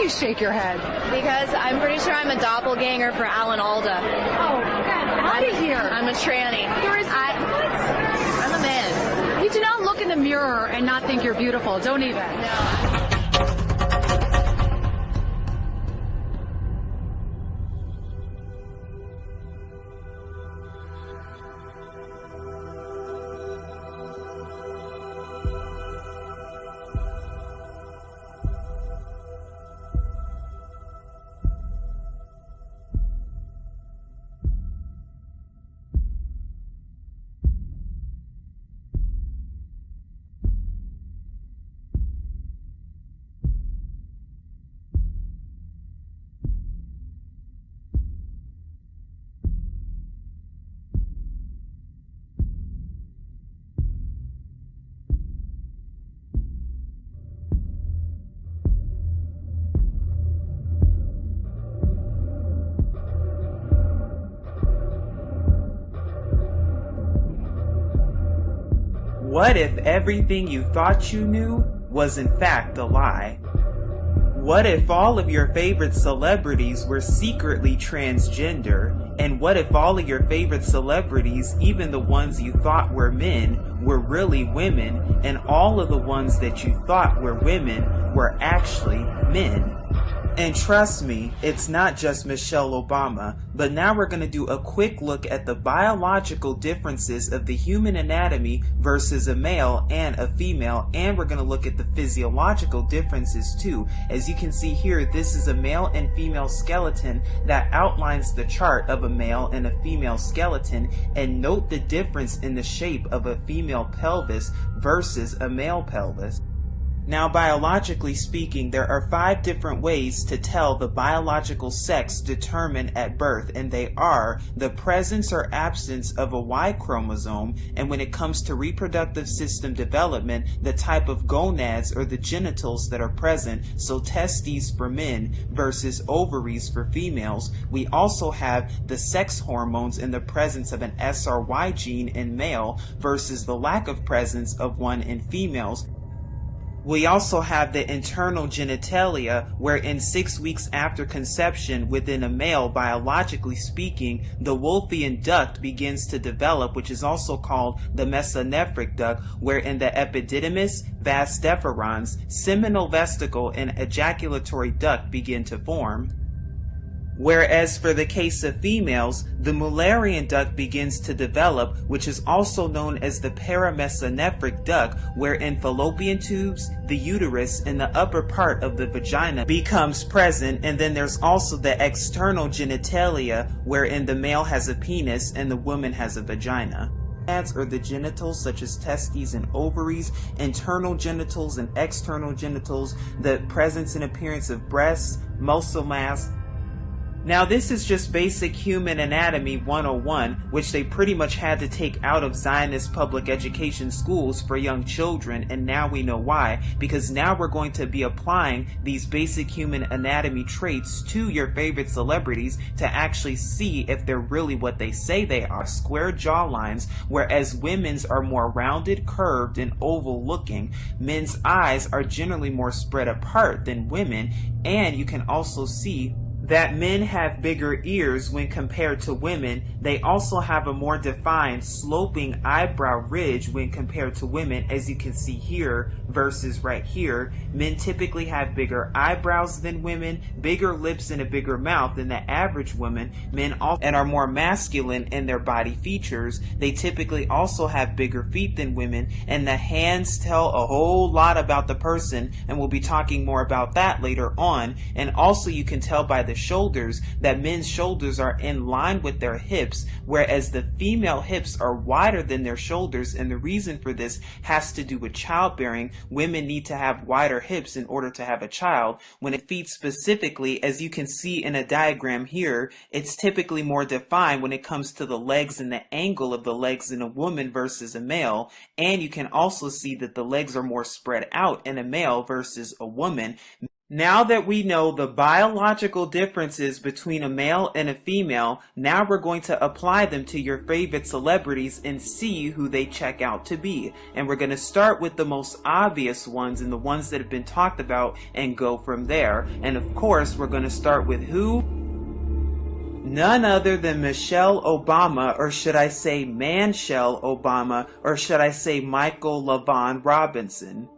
you shake your head? Because I'm pretty sure I'm a doppelganger for Alan Alda. Oh, get out of here. I'm a tranny. I'm a man. You do not look in the mirror and not think you're beautiful. Don't even. No. What if everything you thought you knew was in fact a lie? What if all of your favorite celebrities were secretly transgender? And what if all of your favorite celebrities, even the ones you thought were men, were really women, and all of the ones that you thought were women were actually men? And trust me, it's not just Michelle Obama, but now we're going to do a quick look at the biological differences of the human anatomy versus a male and a female, and we're going to look at the physiological differences too. As you can see here, this is a male and female skeleton that outlines the chart of a male and a female skeleton, and note the difference in the shape of a female pelvis versus a male pelvis. Now, biologically speaking, there are 5 different ways to tell the biological sex determined at birth, and they are the presence or absence of a Y chromosome, and when it comes to reproductive system development, the type of gonads or the genitals that are present, so testes for men versus ovaries for females. We also have the sex hormones in the presence of an SRY gene in male versus the lack of presence of one in females. We also have the internal genitalia, where in 6 weeks after conception within a male, biologically speaking, the Wolffian duct begins to develop, which is also called the mesonephric duct, where in the epididymis, vas deferens, seminal vesicle, and ejaculatory duct begin to form. Whereas for the case of females, the Mullerian duct begins to develop, which is also known as the paramesonephric duct, where in fallopian tubes, the uterus and the upper part of the vagina becomes present, and then there's also the external genitalia, wherein the male has a penis and the woman has a vagina. Or the genitals such as testes and ovaries, internal genitals and external genitals, the presence and appearance of breasts, muscle mass. Now this is just basic human anatomy 101, which they pretty much had to take out of Zionist public education schools for young children, and now we know why, because now we're going to be applying these basic human anatomy traits to your favorite celebrities to actually see if they're really what they say they are. Square jawlines, whereas women's are more rounded, curved, and oval looking. Men's eyes are generally more spread apart than women, and you can also see that men have bigger ears when compared to women. They also have a more defined sloping eyebrow ridge when compared to women, as you can see here versus right here. Men typically have bigger eyebrows than women, bigger lips and a bigger mouth than the average woman. Men also and are more masculine in their body features. They typically also have bigger feet than women, and the hands tell a whole lot about the person, and we'll be talking more about that later on. And also you can tell by the shoulders that men's shoulders are in line with their hips, whereas the female hips are wider than their shoulders, and the reason for this has to do with childbearing. Women need to have wider hips in order to have a child. When it feet specifically, as you can see in a diagram here, it's typically more defined when it comes to the legs and the angle of the legs in a woman versus a male, and you can also see that the legs are more spread out in a male versus a woman. Now that we know the biological differences between a male and a female, now we're going to apply them to your favorite celebrities and see who they check out to be. And we're going to start with the most obvious ones and the ones that have been talked about and go from there. And of course, we're going to start with who? None other than Michelle Obama, or should I say Manshell Obama, or should I say Michael LaVaughn Robinson.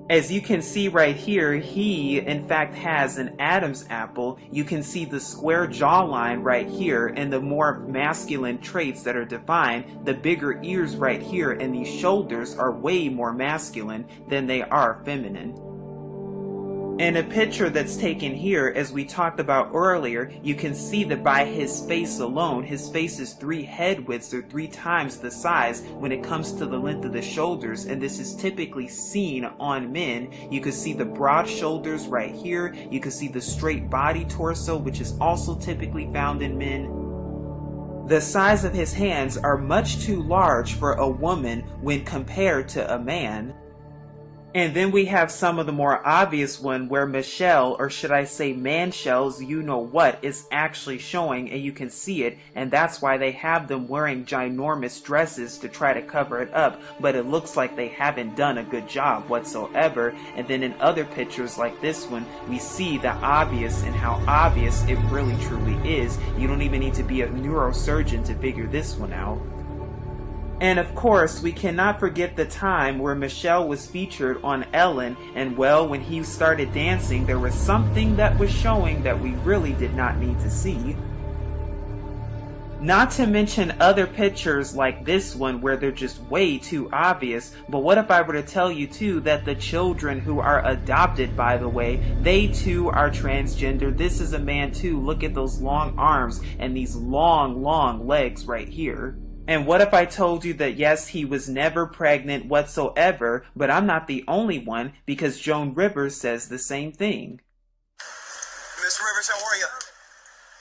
As you can see right here, he in fact has an Adam's apple. You can see the square jawline right here and the more masculine traits that are defined. The bigger ears right here and these shoulders are way more masculine than they are feminine. In a picture that's taken here, as we talked about earlier, you can see that by his face alone, his face is 3 head widths or 3 times the size when it comes to the length of the shoulders, and this is typically seen on men. You can see the broad shoulders right here. You can see the straight body torso, which is also typically found in men. The size of his hands are much too large for a woman when compared to a man. And then we have some of the more obvious one where Michelle, or should I say Manshell's you-know-what, is actually showing, and you can see it, and that's why they have them wearing ginormous dresses to try to cover it up, but it looks like they haven't done a good job whatsoever. And then in other pictures like this one, we see the obvious and how obvious it really truly is. You don't even need to be a neurosurgeon to figure this one out. And of course, we cannot forget the time where Michelle was featured on Ellen, and well, when he started dancing, there was something that was showing that we really did not need to see. Not to mention other pictures like this one where they're just way too obvious, but what if I were to tell you too that the children who are adopted, by the way, they too are transgender. This is a man too. Look at those long arms and these long legs right here. And what if I told you that yes, he was never pregnant whatsoever, but I'm not the only one, because Joan Rivers says the same thing. Miss Rivers, how are you?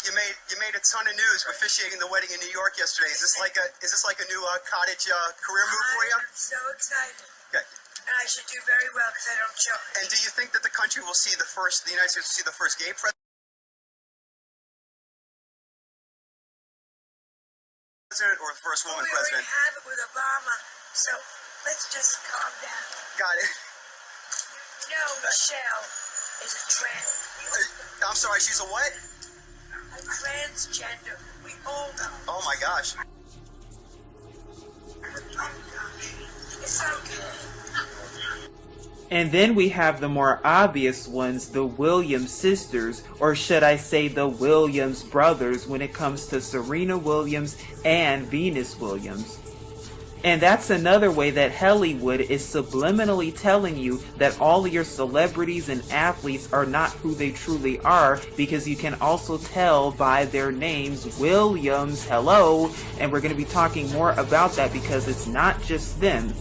You made a ton of news officiating the wedding in New York yesterday. Is this like a new cottage career move for you? I'm so excited. Okay. And I should do very well because I don't charge. And do you think that the country will see the United States will see the first gay president? Or the first woman president? We already have it with Obama, so let's just calm down. Got it. You know, Michelle is a trans. I'm sorry, she's a what? A transgender. We all know. Oh my gosh. It's okay. And then we have the more obvious ones, the Williams sisters, or should I say the Williams brothers, when it comes to Serena Williams and Venus Williams. And that's another way that Hollywood is subliminally telling you that all of your celebrities and athletes are not who they truly are, because you can also tell by their names, Williams, hello, and we're going to be talking more about that because it's not just them.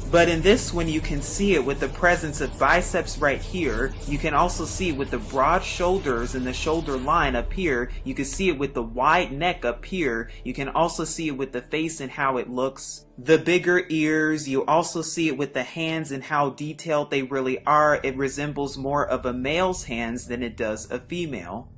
But in this one, you can see it with the presence of biceps right here. You can also see it with the broad shoulders and the shoulder line up here. You can see it with the wide neck up here. You can also see it with the face and how it looks. The bigger ears. You also see it with the hands and how detailed they really are. It resembles more of a male's hands than it does a female.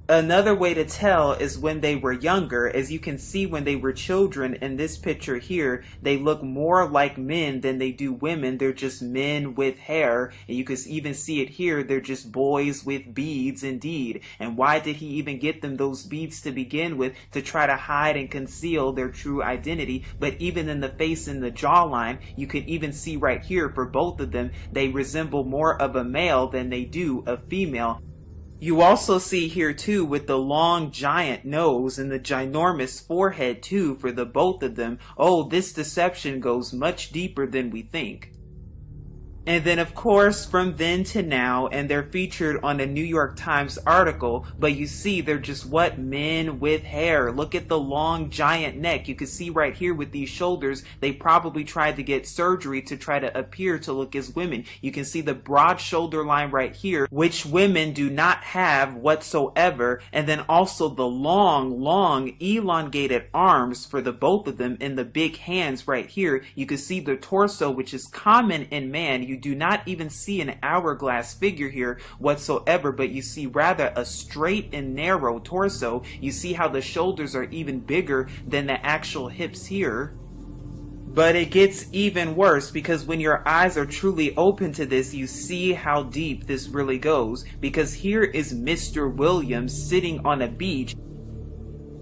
Another way to tell is when they were younger. As you can see, when they were children in this picture here, they look more like men than they do women. They're just men with hair. And you can even see it here. They're just boys with beads indeed. And why did he even get them those beads to begin with? To try to hide and conceal their true identity. But even in the face and the jawline, you can even see right here for both of them, they resemble more of a male than they do a female. You also see here too with the long giant nose and the ginormous forehead too for the both of them. Oh, this deception goes much deeper than we think. And then of course from then to now, and they're featured on a New York Times article, but you see they're just what? Men with hair. Look at the long giant neck. You can see right here with these shoulders, they probably tried to get surgery to try to appear to look as women. You can see the broad shoulder line right here, which women do not have whatsoever. And then also the long elongated arms for the both of them, and the big hands right here. You can see the torso, which is common in man. You do not even see an hourglass figure here whatsoever, but you see rather a straight and narrow torso. You see how the shoulders are even bigger than the actual hips here. But it gets even worse, because when your eyes are truly open to this, you see how deep this really goes. Because here is Mr. Williams sitting on a beach.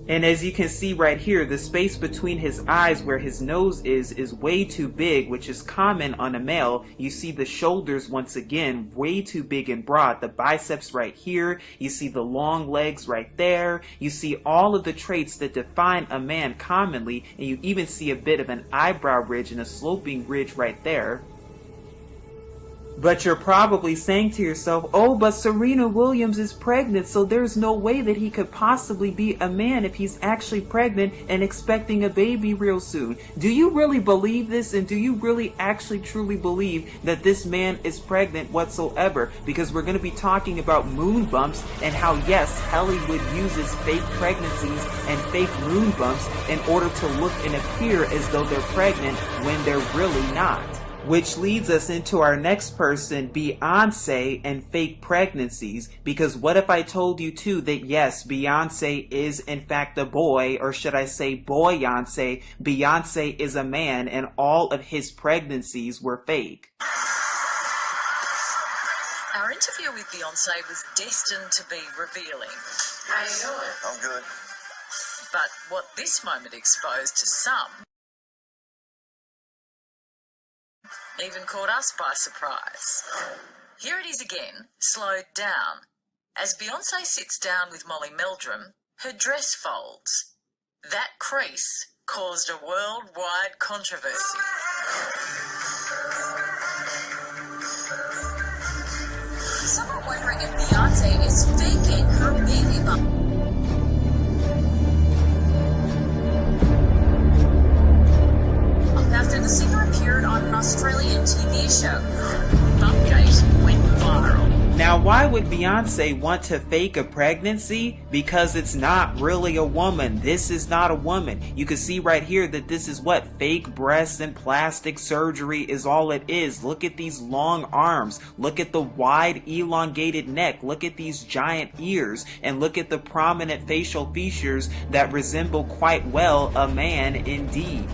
And as you can see right here, the space between his eyes where his nose is way too big, which is common on a male. You see the shoulders once again, way too big and broad. The biceps right here. You see the long legs right there. You see all of the traits that define a man commonly. And you even see a bit of an eyebrow ridge and a sloping ridge right there. But you're probably saying to yourself, oh, but Serena Williams is pregnant, so there's no way that he could possibly be a man if he's actually pregnant and expecting a baby real soon. Do you really believe this? And do you really actually truly believe that this man is pregnant whatsoever? Because we're going to be talking about moon bumps and how, yes, Hollywood uses fake pregnancies and fake moon bumps in order to look and appear as though they're pregnant when they're really not. Which leads us into our next person, Beyonce and fake pregnancies. Because what if I told you too that yes, Beyonce is in fact a boy, or should I say Boyonce? Beyonce is a man and all of his pregnancies were fake. Our interview with Beyonce was destined to be revealing. How you doing? I'm good. But what this moment exposed to some even caught us by surprise. Here it is again, slowed down. As Beyonce sits down with Molly Meldrum, her dress folds. That crease caused a worldwide controversy. Some are wondering if Beyonce is faking her baby bump. After the singer appeared on an Australian TV show, Bumpgate went viral. Now, why would Beyonce want to fake a pregnancy? Because it's not really a woman. This is not a woman. You can see right here that this is what fake breasts and plastic surgery is all it is. Look at these long arms. Look at the wide elongated neck. Look at these giant ears. And look at the prominent facial features that resemble quite well a man indeed.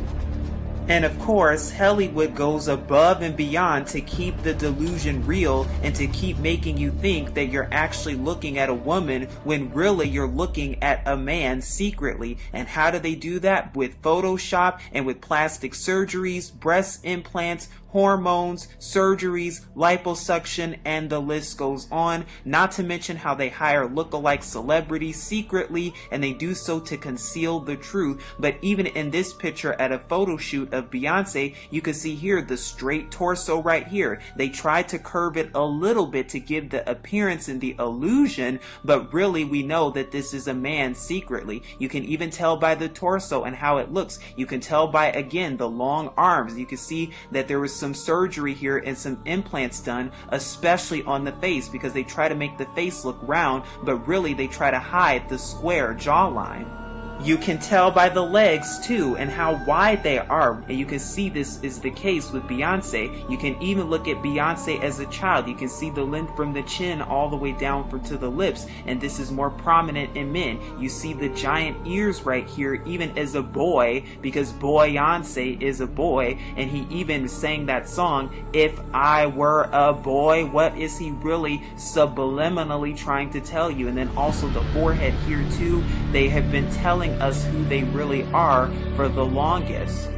And of course, Hollywood goes above and beyond to keep the delusion real and to keep making you think that you're actually looking at a woman when really you're looking at a man secretly. And how do they do that? With Photoshop and with plastic surgeries, breast implants, hormones, surgeries, liposuction, and the list goes on. Not to mention how they hire lookalike celebrities secretly, and they do so to conceal the truth. But even in this picture at a photo shoot of Beyonce, you can see here the straight torso right here. They tried to curve it a little bit to give the appearance and the illusion, but really we know that this is a man secretly. You can even tell by the torso and how it looks. You can tell by, again, the long arms. You can see that there was some surgery here and some implants done, especially on the face, because they try to make the face look round, but really they try to hide the square jawline. You can tell by the legs too and how wide they are, and you can see this is the case with Beyonce. You can even look at Beyonce as a child. You can see the length from the chin all the way down to the lips, and this is more prominent in men. You see the giant ears right here even as a boy, because Boyonce is a boy, and he even sang that song, If I Were a Boy. What is he really subliminally trying to tell you? And then also the forehead here too. They have been telling us who they really are for the longest.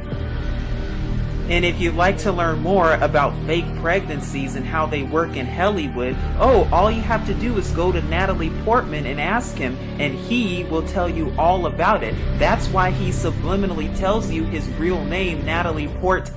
And if you'd like to learn more about fake pregnancies and how they work in Hollywood, all you have to do is go to Natalie Portman and ask him, and he will tell you all about it. That's why he subliminally tells you his real name, Natalie Portman,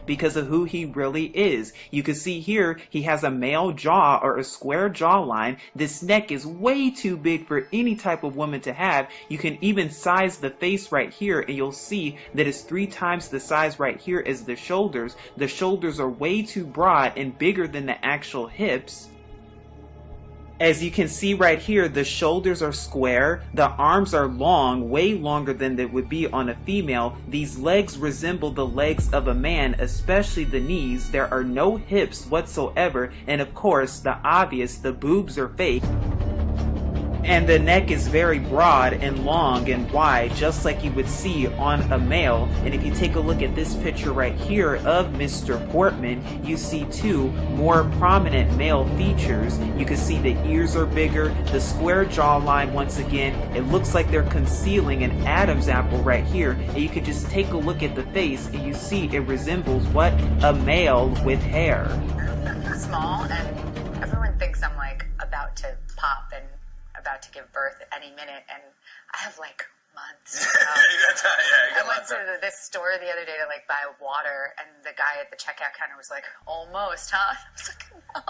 because of who he really is. You can see here he has a male jaw, or a square jawline. This neck is way too big for any type of woman to have. You can even size the face right here, and you'll see that it's 3 times the size right here as the shoulders. The shoulders are way too broad and bigger than the actual hips. As you can see right here, the shoulders are square, the arms are long, way longer than they would be on a female. These legs resemble the legs of a man, especially the knees. There are no hips whatsoever, and of course, the obvious, the boobs are fake. And the neck is very broad and long and wide, just like you would see on a male. And if you take a look at this picture right here of Mr. Portman, you see two more prominent male features. You can see the ears are bigger, the square jawline once again. It looks like they're concealing an Adam's apple right here. And you can just take a look at the face and you see it resembles what? A male with hair. Small, and everyone thinks I'm like about to pop and about to give birth any minute, and I have like months. I went to this store the other day to like buy water, and the guy at the checkout counter was like, "Almost, huh?" I was like,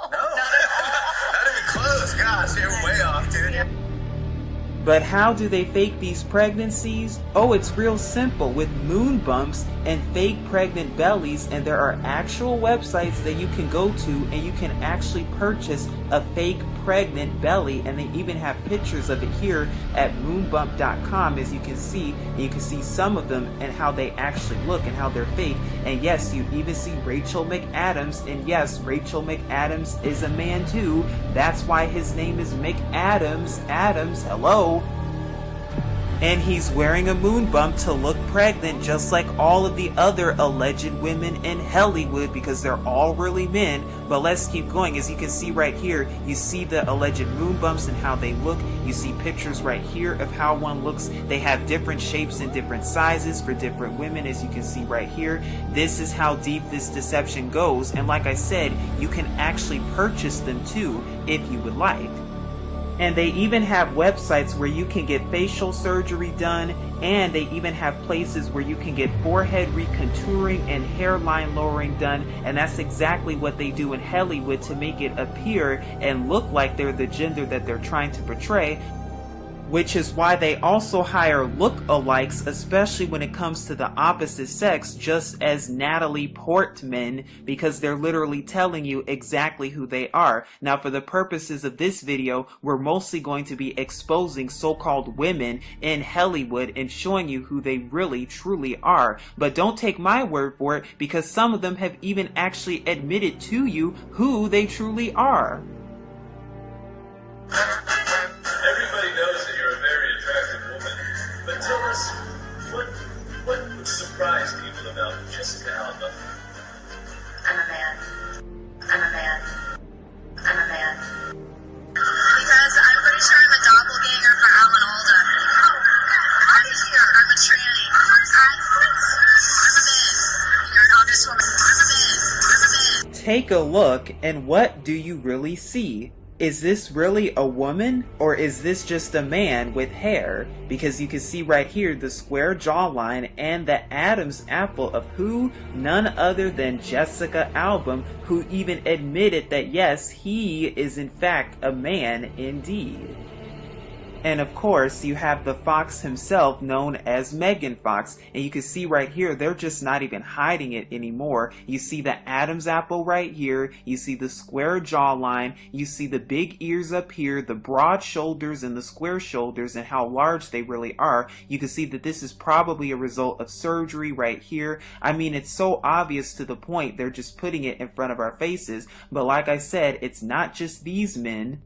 "No, not at all." Not even close. Gosh, you're way off, dude. Yeah. But how do they fake these pregnancies? Oh, it's real simple, with moon bumps and fake pregnant bellies, and there are actual websites that you can go to and you can actually purchase a fake pregnant belly, and they even have pictures of it here at moonbump.com, as you can see, and you can see some of them and how they actually look and how they're fake. And yes, you even see Rachel McAdams, and yes, Rachel McAdams is a man too. That's why his name is McAdams. Adams, hello. And he's wearing a moon bump to look pregnant, just like all of the other alleged women in Hollywood, because they're all really men. But let's keep going. As you can see right here, you see the alleged moon bumps and how they look. You see pictures right here of how one looks. They have different shapes and different sizes for different women, as you can see right here. This is how deep this deception goes. And like I said, you can actually purchase them too if you would like. And they even have websites where you can get facial surgery done, and they even have places where you can get forehead recontouring and hairline lowering done, and that's exactly what they do in Hollywood to make it appear and look like they're the gender that they're trying to portray. Which is why they also hire look-alikes, especially when it comes to the opposite sex, just as Natalie Portman, because they're literally telling you exactly who they are. Now, for the purposes of this video, we're mostly going to be exposing so-called women in Hollywood and showing you who they really, truly are. But don't take my word for it, because some of them have even actually admitted to you who they truly are. Everybody knows that you're a very attractive woman, but tell us, what would surprise people about Jessica Alba? I'm a man. I'm a man. I'm a man. Because I'm pretty sure I'm a doppelganger for Alan Alda. I'm here. I'm a tranny. I'm a man. You're an honest woman. I'm a man. I'm a man. Take a look, and what do you really see? Is this really a woman, or is this just a man with hair? Because you can see right here the square jawline and the Adam's apple of who? None other than Jessica Alba, who even admitted that yes, he is in fact a man indeed. And of course, you have the Fox himself, known as Megan Fox. And you can see right here, they're just not even hiding it anymore. You see the Adam's apple right here. You see the square jawline. You see the big ears up here, the broad shoulders and the square shoulders, and how large they really are. You can see that this is probably a result of surgery right here. I mean, it's so obvious to the point they're just putting it in front of our faces. But like I said, it's not just these men.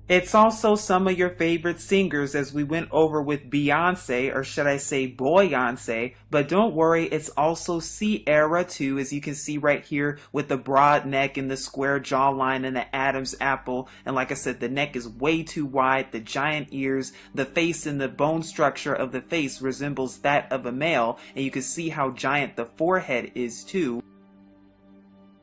It's also some of your favorite singers, as we went over with Beyonce, or should I say Boyonce. But don't worry, it's also Ciara too, as you can see right here with the broad neck and the square jawline and the Adam's apple. And like I said, the neck is way too wide, the giant ears, the face and the bone structure of the face resembles that of a male. And you can see how giant the forehead is too.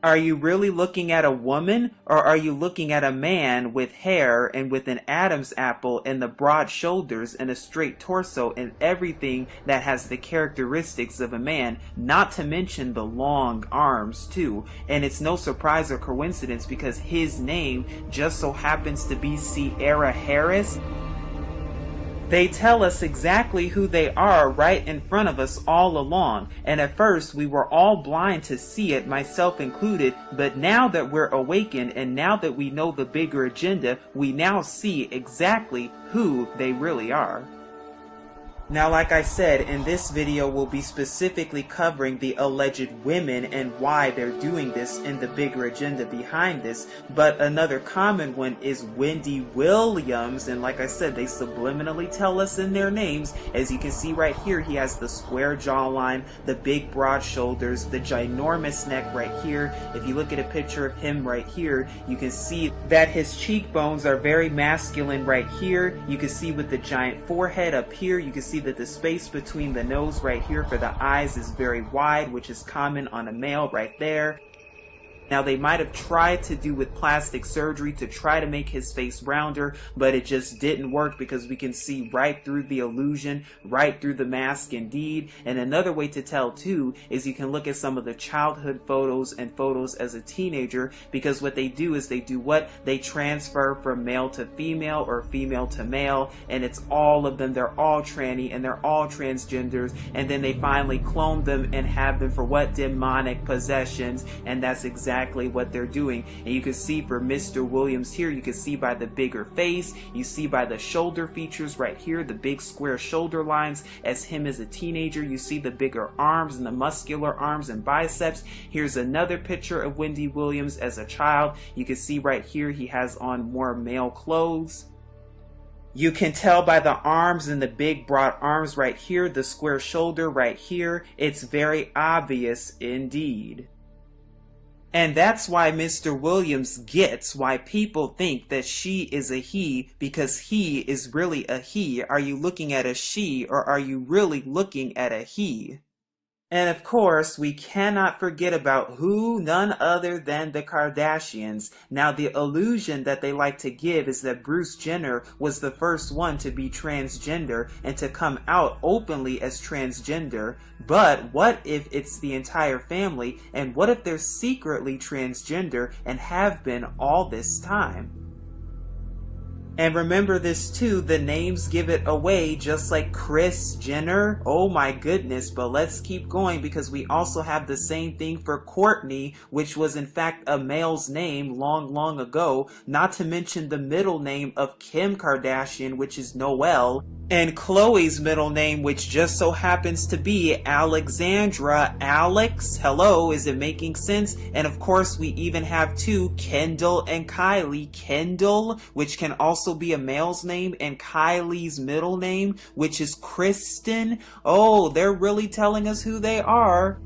Are you really looking at a woman, or are you looking at a man with hair and with an Adam's apple and the broad shoulders and a straight torso and everything that has the characteristics of a man, not to mention the long arms too? And it's no surprise or coincidence because his name just so happens to be Ciara Harris. They tell us exactly who they are right in front of us all along, and at first we were all blind to see it, myself included, but now that we're awakened and now that we know the bigger agenda, we now see exactly who they really are. Now, like I said, in this video we'll be specifically covering the alleged women and why they're doing this and the bigger agenda behind this, but another common one is Wendy Williams, and like I said, they subliminally tell us in their names. As you can see right here, he has the square jawline, the big broad shoulders, the ginormous neck right here. If you look at a picture of him right here, you can see that his cheekbones are very masculine right here. You can see with the giant forehead up here, you can see that the space between the nose right here for the eyes is very wide, which is common on a male right there. Now, they might have tried to do with plastic surgery to try to make his face rounder, but it just didn't work because we can see right through the illusion, right through the mask indeed. And another way to tell too is you can look at some of the childhood photos and photos as a teenager, because what they do is they transfer from male to female or female to male, and it's all of them. They're all tranny and they're all transgenders, and then they finally clone them and have them for what? Demonic possessions, and that's exactly what they're doing. And you can see for Mr. Williams here, you can see by the bigger face, you see by the shoulder features right here, the big square shoulder lines as him as a teenager. You see the bigger arms and the muscular arms and biceps. Here's another picture of Wendy Williams as a child. You can see right here he has on more male clothes. You can tell by the arms and the big broad arms right here, the square shoulder right here. It's very obvious indeed. And that's why Mr. Williams gets why people think that she is a he, because he is really a he. Are you looking at a she, or are you really looking at a he? And of course, we cannot forget about none other than the Kardashians. Now, the illusion that they like to give is that Bruce Jenner was the first one to be transgender and to come out openly as transgender. But what if it's the entire family, and what if they're secretly transgender and have been all this time? And remember this too, the names give it away, just like Kris Jenner. Oh my goodness, but let's keep going because we also have the same thing for Kourtney, which was in fact a male's name long ago, not to mention the middle name of Kim Kardashian, which is Noel, and Khloe's middle name, which just so happens to be Alexandra. Alex, hello, is it making sense? And of course we even have two, Kendall and Kylie. Kendall, which can also be a male's name, and Kylie's middle name, which is Kristen. Oh, they're really telling us who they are.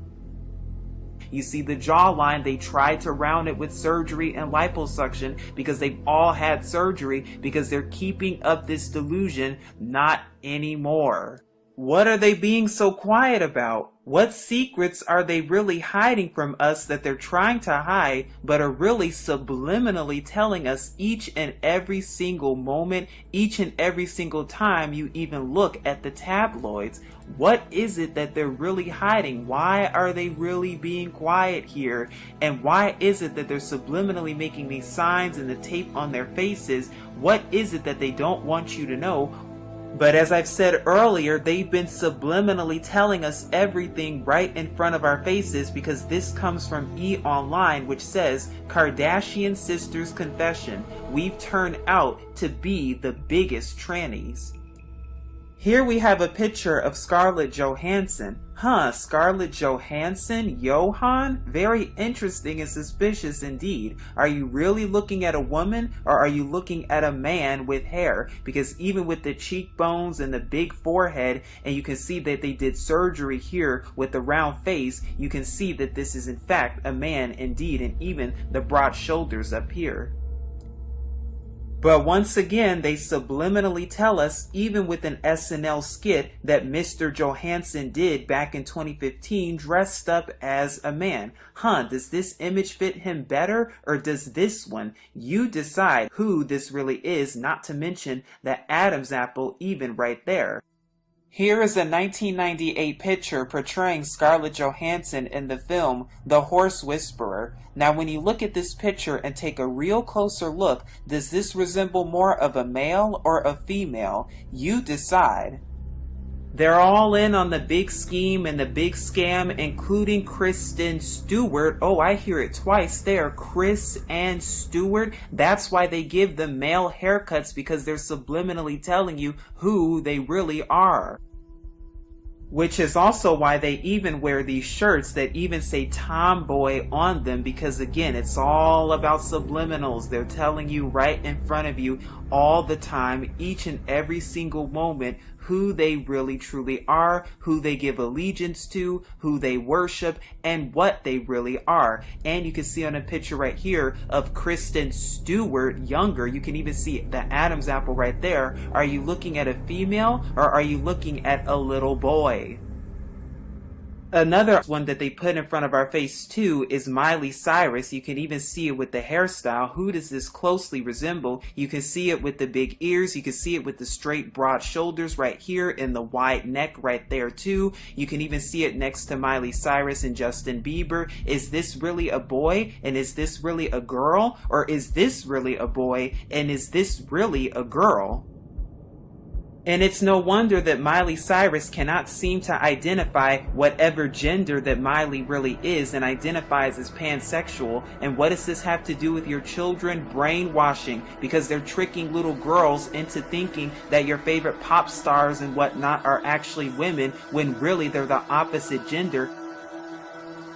You see the jawline, they tried to round it with surgery and liposuction because they've all had surgery because they're keeping up this delusion. Not anymore. What are they being so quiet about? What secrets are they really hiding from us that they're trying to hide, but are really subliminally telling us each and every single moment, each and every single time you even look at the tabloids? What is it that they're really hiding? Why are they really being quiet here? And why is it that they're subliminally making these signs and the tape on their faces? What is it that they don't want you to know? But as I've said earlier, they've been subliminally telling us everything right in front of our faces, because this comes from E! which says, Kardashian sisters confession. We've turned out to be the biggest trannies. Here we have a picture of Scarlett Johansson. Scarlett Johansson? Johan? Very interesting and suspicious indeed. Are you really looking at a woman, or are you looking at a man with hair? Because even with the cheekbones and the big forehead, and you can see that they did surgery here with the round face, you can see that this is in fact a man indeed, and even the broad shoulders up here. But once again, they subliminally tell us, even with an SNL skit that Mr. Johansson did back in 2015, dressed up as a man. Does this image fit him better, or does this one? You decide who this really is, not to mention the Adam's apple even right there. Here is a 1998 picture portraying Scarlett Johansson in the film The Horse Whisperer. Now when you look at this picture and take a real closer look, does this resemble more of a male or a female? You decide. They're all in on the big scheme and the big scam, including Kristen Stewart. Oh, I hear it twice there. Chris and Stewart. That's why they give them male haircuts, because they're subliminally telling you who they really are. Which is also why they even wear these shirts that even say tomboy on them, because again, it's all about subliminals. They're telling you right in front of you all the time, each and every single moment, who they really truly are, who they give allegiance to, who they worship, and what they really are. And you can see on a picture right here of Kristen Stewart, younger, you can even see the Adam's apple right there. Are you looking at a female or are you looking at a little boy? Another one that they put in front of our face too is Miley Cyrus. You can even see it with the hairstyle. Who does this closely resemble? You can see it with the big ears. You can see it with the straight broad shoulders right here and the wide neck right there too. You can even see it next to Miley Cyrus and Justin Bieber. Is this really a boy? And is this really a girl? Or is this really a boy? And is this really a girl? And it's no wonder that Miley Cyrus cannot seem to identify whatever gender that Miley really is and identifies as pansexual. And what does this have to do with your children? Brainwashing, because they're tricking little girls into thinking that your favorite pop stars and whatnot are actually women, when really they're the opposite gender.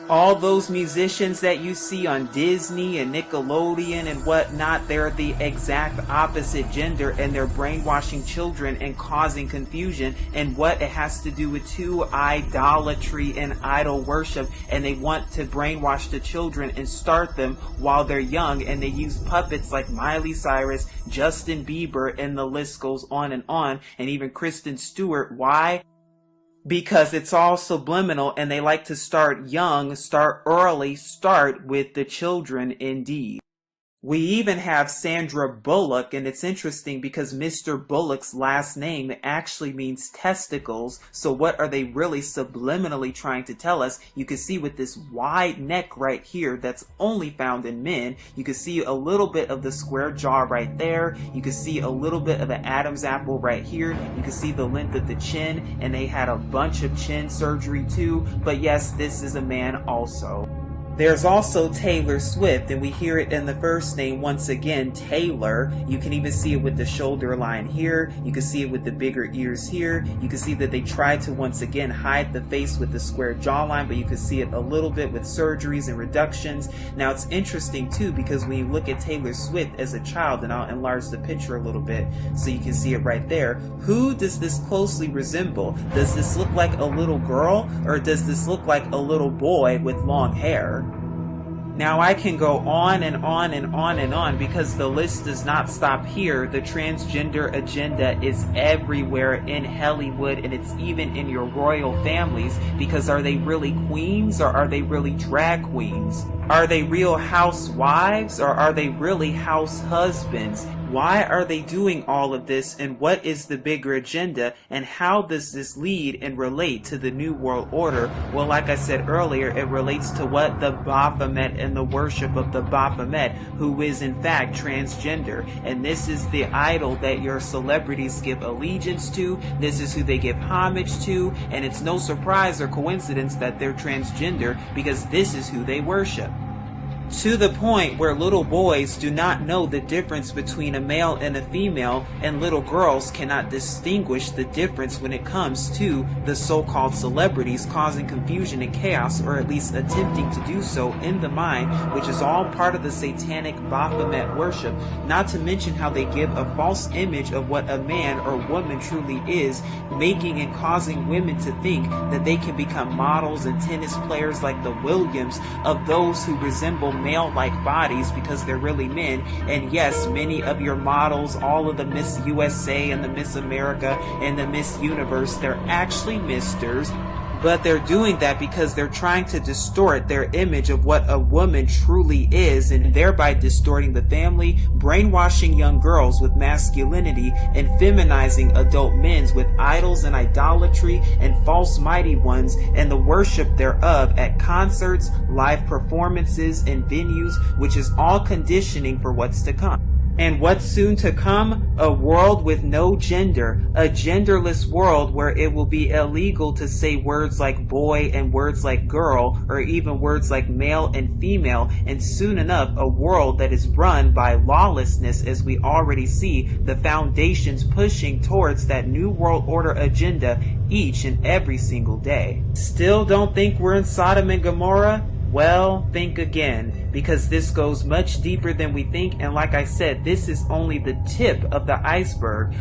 All those musicians that you see on Disney and Nickelodeon and whatnot, they're the exact opposite gender, and they're brainwashing children and causing confusion. And what it has to do with too, idolatry and idol worship. And they want to brainwash the children and start them while they're young. And they use puppets like Miley Cyrus, Justin Bieber, and the list goes on. And even Kristen Stewart. Why? Because it's all subliminal, and they like to start young, start early, start with the children indeed. We even have Sandra Bullock, and it's interesting because Mr. Bullock's last name actually means testicles. So what are they really subliminally trying to tell us? You can see with this wide neck right here that's only found in men. You can see a little bit of the square jaw right there. You can see a little bit of an Adam's apple right here. You can see the length of the chin, and they had a bunch of chin surgery too. But yes, this is a man also. There's also Taylor Swift, and we hear it in the first name once again, Taylor. You can even see it with the shoulder line here. You can see it with the bigger ears here. You can see that they tried to once again hide the face with the square jawline, but you can see it a little bit with surgeries and reductions. Now it's interesting too, because when you look at Taylor Swift as a child, and I'll enlarge the picture a little bit so you can see it right there. Who does this closely resemble? Does this look like a little girl, or does this look like a little boy with long hair? Now I can go on and on and on and on, because the list does not stop here. The transgender agenda is everywhere in Hollywood, and it's even in your royal families, because are they really queens or are they really drag queens? Are they real housewives or are they really house husbands? Why are they doing all of this, and what is the bigger agenda, and how does this lead and relate to the New World Order? Well, like I said earlier, it relates to what? The Baphomet and the worship of the Baphomet, who is in fact transgender. And this is the idol that your celebrities give allegiance to. This is who they give homage to, and it's no surprise or coincidence that they're transgender, because this is who they worship. To the point where little boys do not know the difference between a male and a female, and little girls cannot distinguish the difference when it comes to the so-called celebrities, causing confusion and chaos, or at least attempting to do so in the mind, which is all part of the satanic Baphomet worship. Not to mention how they give a false image of what a man or woman truly is, making and causing women to think that they can become models and tennis players like the Williams, of those who resemble male-like bodies because they're really men. And yes, many of your models, all of the Miss USA and the Miss America and the Miss Universe, they're actually misters. But they're doing that because they're trying to distort their image of what a woman truly is, and thereby distorting the family, brainwashing young girls with masculinity, and feminizing adult men with idols and idolatry and false mighty ones and the worship thereof at concerts, live performances, and venues, which is all conditioning for what's to come. And what's soon to come? A world with no gender, a genderless world where it will be illegal to say words like boy and words like girl, or even words like male and female, and soon enough a world that is run by lawlessness, as we already see the foundations pushing towards that new world order agenda each and every single day. Still don't think we're in Sodom and Gomorrah? Well, think again, because this goes much deeper than we think, and like I said, this is only the tip of the iceberg.